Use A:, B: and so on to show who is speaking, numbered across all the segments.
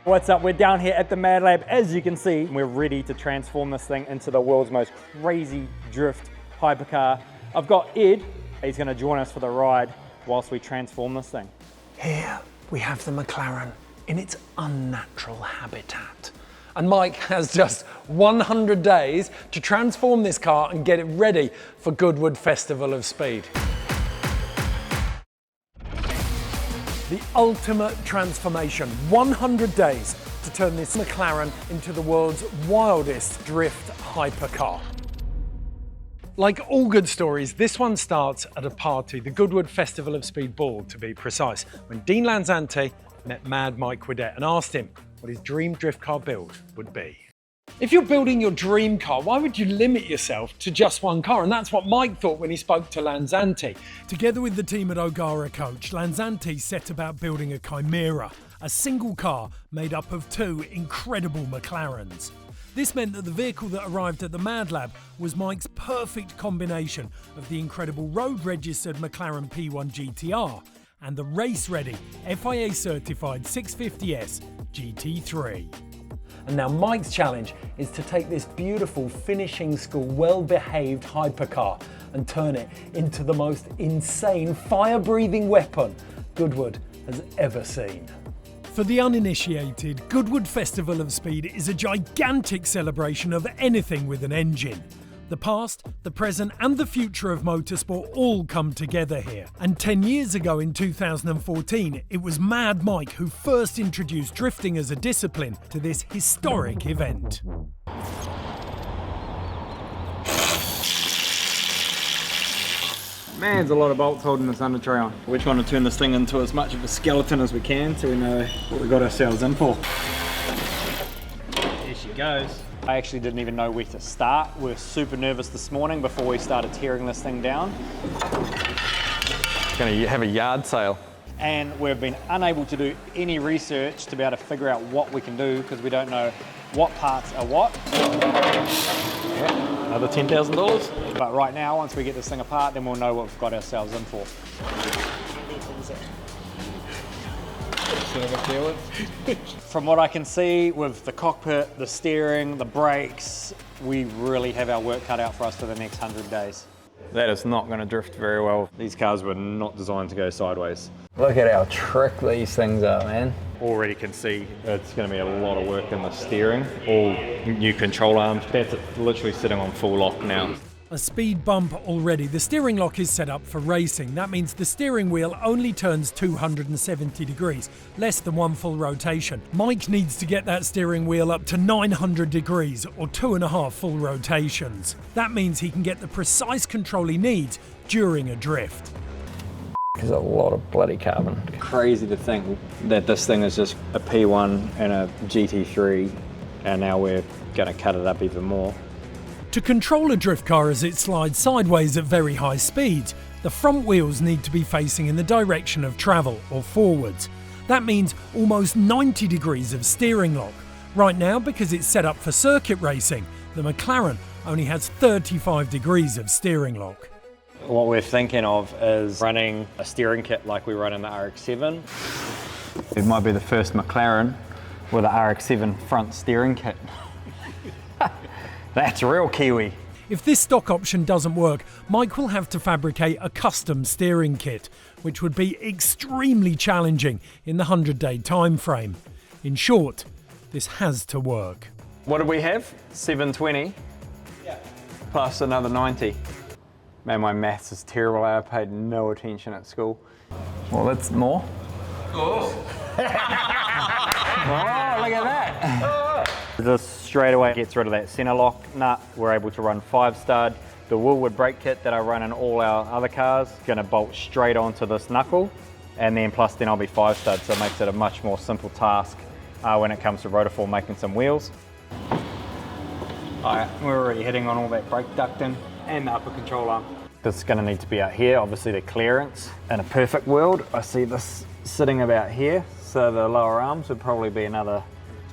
A: What's up? We're down here at the Mad Lab. As you can see, we're ready to transform this thing into the world's most crazy drift hypercar. I've got Ed. He's going to join us for the ride whilst we transform this thing.
B: Here we have the McLaren in its unnatural habitat. And Mike has just 100 days to transform this car and get it ready for Goodwood Festival of Speed. The ultimate transformation, 100 days to turn this McLaren into the world's wildest drift hypercar. Like all good stories, this one starts at a party, the Goodwood Festival of Speed Ball to be precise, when Dean Lanzante met Mad Mike Quidette and asked him what his dream drift car build would be. If you're building your dream car, why would you limit yourself to just one car? And that's what Mike thought when he spoke to Lanzante. Together with the team at O'Gara Coach, Lanzante set about building a Chimera, a single car made up of two incredible McLarens. This meant that the vehicle that arrived at the Mad Lab was Mike's perfect combination of the incredible road-registered McLaren P1 GTR and the race-ready, FIA-certified 650S GT3. And now Mike's challenge is to take this beautiful finishing school, well-behaved hypercar and turn it into the most insane fire-breathing weapon Goodwood has ever seen. For the uninitiated, Goodwood Festival of Speed is a gigantic celebration of anything with an engine. The past, the present and the future of motorsport all come together here. And 10 years ago in 2014, it was Mad Mike who first introduced drifting as a discipline to this historic event.
A: Man, there's a lot of bolts holding this under tray on. We're trying to turn this thing into as much of a skeleton as we can so we know what we got ourselves in for. There she goes. I actually didn't even know where to start. We were super nervous this morning before we started tearing this thing down.
C: Gonna have a yard sale.
A: And we've been unable to do any research to be able to figure out what we can do because we don't know what parts are what.
C: Yeah, another $10,000.
A: But right now, once we get this thing apart, then we'll know what we've got ourselves in for. From what I can see with the cockpit, the steering, the brakes, we really have our work cut out for us for the next 100 days.
C: That is not going to drift very well. These cars were not designed to go sideways.
D: Look at how trick these things are, man.
C: Already can see it's going to be a lot of work in the steering. All new control arms. That's literally sitting on full lock now.
B: A speed bump already. The steering lock is set up for racing. That means the steering wheel only turns 270 degrees, less than one full rotation. Mike needs to get that steering wheel up to 900 degrees or 2.5 full rotations. That means he can get the precise control he needs during a drift.
D: There's a lot of bloody carbon.
C: Crazy to think that this thing is just a P1 and a GT3 and now we're going to cut it up even more.
B: To control a drift car as it slides sideways at very high speeds, the front wheels need to be facing in the direction of travel, or forwards. That means almost 90 degrees of steering lock. Right now, because it's set up for circuit racing, the McLaren only has 35 degrees of steering lock.
C: What we're thinking of is running a steering kit like we run in the RX-7. It might be the first McLaren with an RX-7 front steering kit. That's real Kiwi.
B: If this stock option doesn't work, Mike will have to fabricate a custom steering kit, which would be extremely challenging in the 100-day time frame. In short, this has to work.
C: What did we have? 720? Yeah. Plus another 90. Man, my maths is terrible. I paid no attention at school.
D: Well, that's more.
C: Oh, look at that.
A: This straight away gets rid of that center lock nut. We're able to run 5-stud. The Woolwood brake kit that I run in all our other cars is going to bolt straight onto this knuckle, and then plus then I'll be 5-stud, so it makes it a much more simple task when it comes to Rotifor making some wheels. Alright, we're already hitting on all that brake ducting and the upper control arm. This is going to need to be out here, obviously the clearance. In a perfect world, I see this sitting about here, so the lower arms would probably be another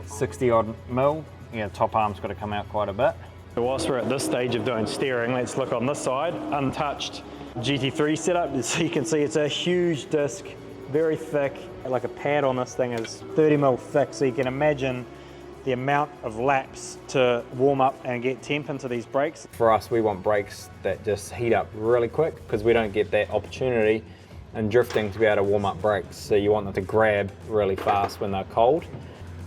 A: 60 odd mil. Yeah, top arm's got to come out quite a bit.
C: So whilst we're at this stage of doing steering, let's look on this side, untouched GT3 setup. So you can see it's a huge disc
A: very thick. Like a pad on this thing is 30 mil thick, so you can imagine the amount of laps to warm up and get temp into these brakes.
C: For us, we want brakes that just heat up really quick because we don't get that opportunity in drifting to be able to warm up brakes. So you want them to grab really fast when they're cold.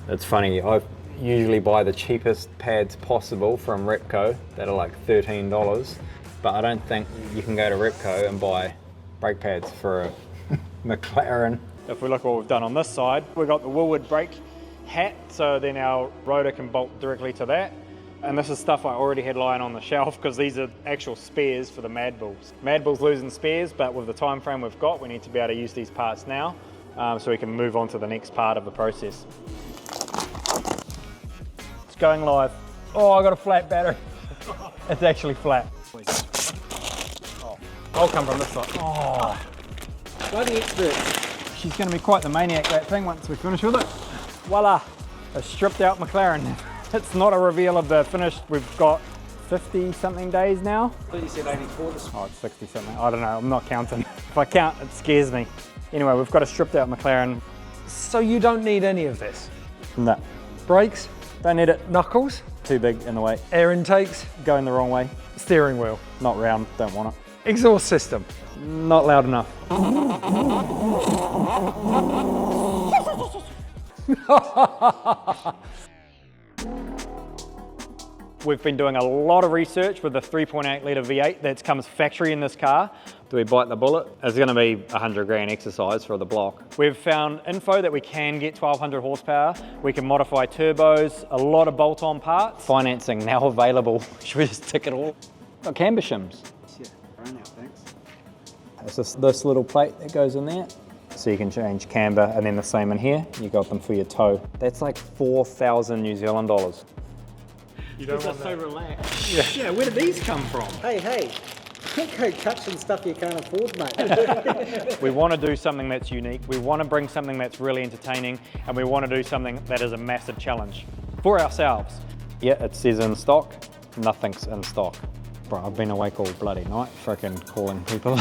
C: It's funny, I usually buy the cheapest pads possible from Repco that are like $13, but I don't think you can go to Repco and buy brake pads for a McLaren.
A: If we look at what we've done on this side, we've got the Woolwood brake hat, so then our rotor can bolt directly to that. And this is stuff I already had lying on the shelf because these are actual spares for the Mad Bulls. Mad Bull's losing spares, but with the time frame we've got, we need to be able to use these parts now so we can move on to the next part of the process. It's going live. Oh, I got a flat battery. It's actually flat. I'll come from this side. Oh,
E: Bloody expert.
A: she's going to be quite the maniac, that thing, once we finish with it. Voila, a stripped out McLaren. It's not a reveal of the finished. We've got 50 something days now.
E: I thought you said 84 this
A: Oh, it's 60 something. I don't know, I'm not counting. If I count, it scares me. Anyway, we've got a stripped out McLaren.
B: So you don't need any of this.
A: No,
B: Brakes,
A: don't need it.
B: knuckles,
A: Too big in the way.
B: air intakes,
A: Going the wrong way.
B: steering wheel,
A: Not round, don't want it.
B: exhaust system.
A: Not loud enough. We've been doing a lot of research with the 3.8 litre V8 that comes factory in this car. Do we bite the bullet? It's going to be 100 grand exercise for the block. We've found info that we can get 1200 horsepower. We can modify turbos, a lot of bolt-on parts. Financing now available. Should we just tick it all? Got camber shims.
E: Yeah, run out, thanks.
A: It's just this little plate that goes in there. So you can change camber, and then the same in here. You got them for your toe. That's like 4,000 New Zealand dollars.
B: You don't want
A: So relaxed. Yeah, where did these come from?
E: Hey, don't go touching stuff you can't afford, mate.
A: We want to do something that's unique. We want to bring something that's really entertaining, and we want to do something that is a massive challenge for ourselves. Yeah, it says in stock. Nothing's in stock. Bro, I've been awake all bloody night, freaking calling people.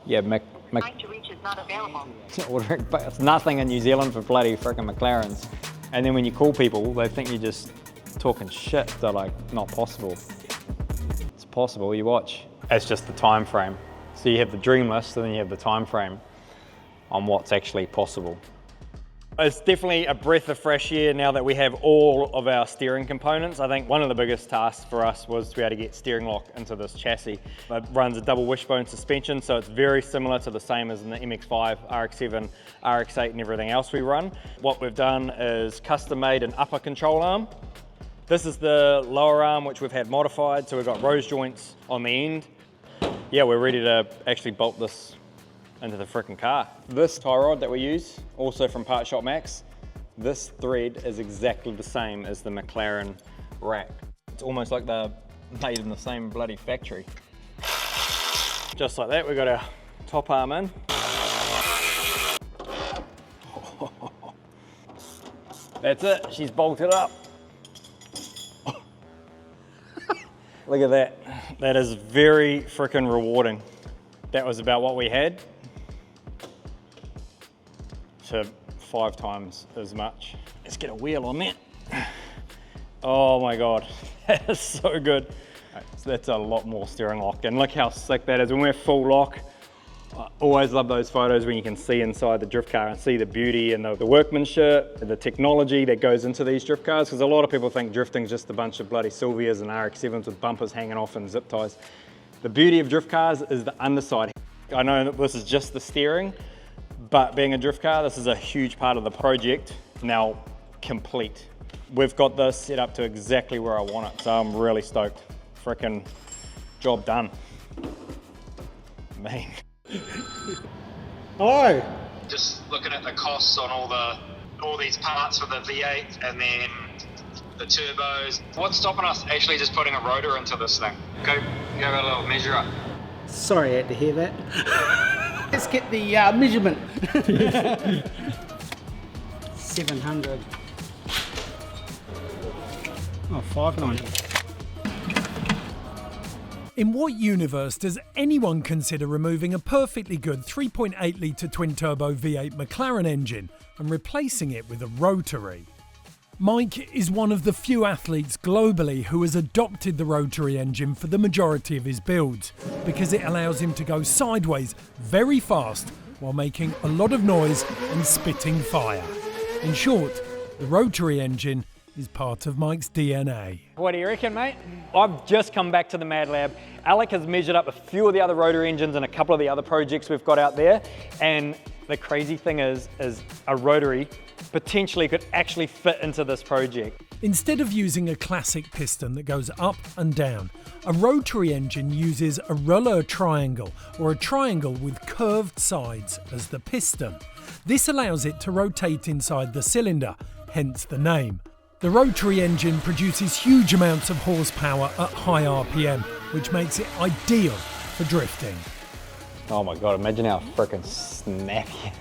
A: Yeah,
F: Trying to reach is not available.
A: ordering, but it's nothing in New Zealand for bloody freaking McLarens. And then when you call people, they think you're just talking shit. They're like, not possible. It's possible, you watch. It's just the time frame. So you have the dream list, and then you have the time frame on what's actually possible. It's definitely a breath of fresh air now that we have all of our steering components. I think one of the biggest tasks for us was to be able to get steering lock into this chassis. It runs a double wishbone suspension, so it's very similar to the same as in the MX-5, RX-7, RX-8 and everything else we run. What we've done is custom made an upper control arm. This is the lower arm, which we've had modified, so we've got rose joints on the end. Yeah, we're ready to actually bolt this into the frickin' car. This tie rod that we use, also from Part Shop Max, this thread is exactly the same as the McLaren rack. It's almost like they're made in the same bloody factory. Just like that, we got our top arm in. That's it, she's bolted up. Look at that. That is very frickin' rewarding. That was about what we had to 5 times as much. Let's get a wheel on that. Oh my God, that is so good. Right, so that's a lot more steering lock, and look how sick that is. When we're full lock, I always love those photos when you can see inside the drift car and see the beauty and the workmanship, the technology that goes into these drift cars, because a lot of people think drifting is just a bunch of bloody Silvias and RX-7s with bumpers hanging off and zip ties. The beauty of drift cars is the underside. I know that this is just the steering, but being a drift car, this is a huge part of the project, now complete. We've got this set up to exactly where I want it, so I'm really stoked. Frickin' job done. Man.
E: Hello.
G: Just looking at the costs on all these parts for the V8 and then the turbos. What's stopping us actually just putting a rotor into this thing? Go have a little measure up.
E: Sorry, I had to hear that. Let's get the measurement. 700. Oh, 590.
B: In what universe does anyone consider removing a perfectly good 3.8 litre twin-turbo V8 McLaren engine and replacing it with a rotary? Mike is one of the few athletes globally who has adopted the rotary engine for the majority of his builds because it allows him to go sideways very fast while making a lot of noise and spitting fire. In short, the rotary engine is part of Mike's DNA.
A: What do you reckon, mate? I've just come back to the Mad Lab. Alec has measured up a few of the other rotary engines and a couple of the other projects we've got out there. And the crazy thing is a rotary potentially could actually fit into this project.
B: Instead of using a classic piston that goes up and down, a rotary engine uses a roller triangle, or a triangle with curved sides, as the piston. This allows it to rotate inside the cylinder, hence the name. The rotary engine produces huge amounts of horsepower at high RPM, which makes it ideal for drifting.
C: Oh my God, imagine how freaking snappy.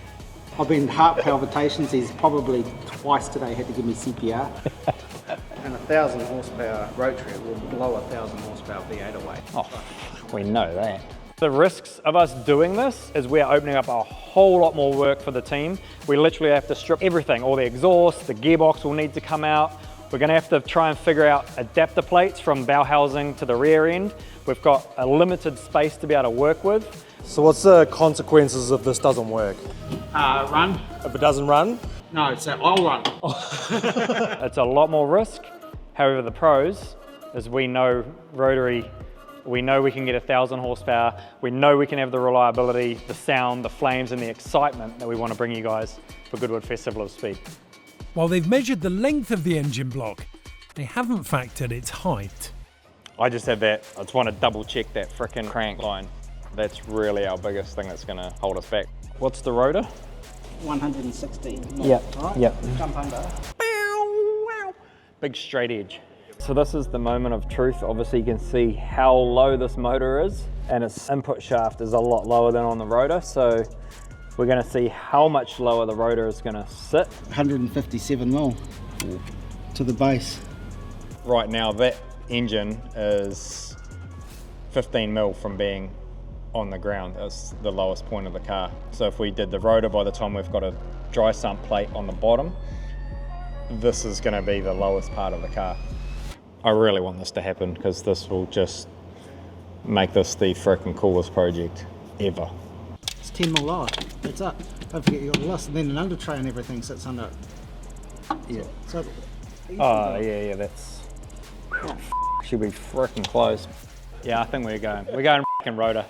E: I've been heart palpitations. He's probably twice today had to give me CPR. And 1,000 horsepower rotary will blow 1,000 horsepower V8 away.
C: Oh, we know that.
A: The risks of us doing this is we're opening up a whole lot more work for the team. We literally have to strip everything, all the exhaust, the gearbox will need to come out. We're gonna have to try and figure out adapter plates from bow housing to the rear end. We've got a limited space to be able to work with.
H: So what's the consequences if this doesn't work?
E: Run?
H: If it doesn't run?
E: No, so I'll run.
A: It's a lot more risk. However, the pros is we know rotary, we know we can get 1,000 horsepower, we know we can have the reliability, the sound, the flames, and the excitement that we want to bring you guys for Goodwood Festival of Speed.
B: While they've measured the length of the engine block, they haven't factored its height.
C: I just have that, I just want to double check that frickin' crank line. That's really our biggest thing that's going to hold us back. What's the rotor?
E: 160.
A: Yep,
E: Right?
A: yep.
E: Jump under.
A: Big straight edge. So this is the moment of truth. Obviously you can see how low this motor is, and its input shaft is a lot lower than on the rotor. So we're going to see how much lower the rotor is going to sit.
E: 157 mil to the base.
C: Right now that engine is 15 mil from being on the ground. That's the lowest point of the car. So if we did the rotor, by the time we've got a dry sump plate on the bottom, this is going to be the lowest part of the car. I really want this to happen because this will just make this the freaking coolest project ever.
E: It's 10 mil lower. That's up. Don't forget you got the list, and then an under tray and everything sits under it.
A: Yeah.
E: So,
A: Oh yeah, that's should be freaking close. Yeah, I think we're going freaking rotor.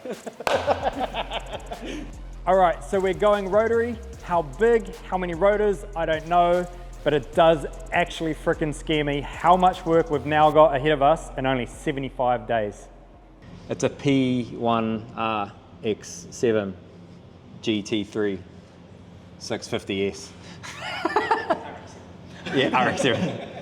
A: All right, so we're going rotary. How big, how many rotors, I don't know, but it does actually freaking scare me how much work we've now got ahead of us in only 75 days.
C: It's a P1RX7 GT3 650S. Yeah, RX7.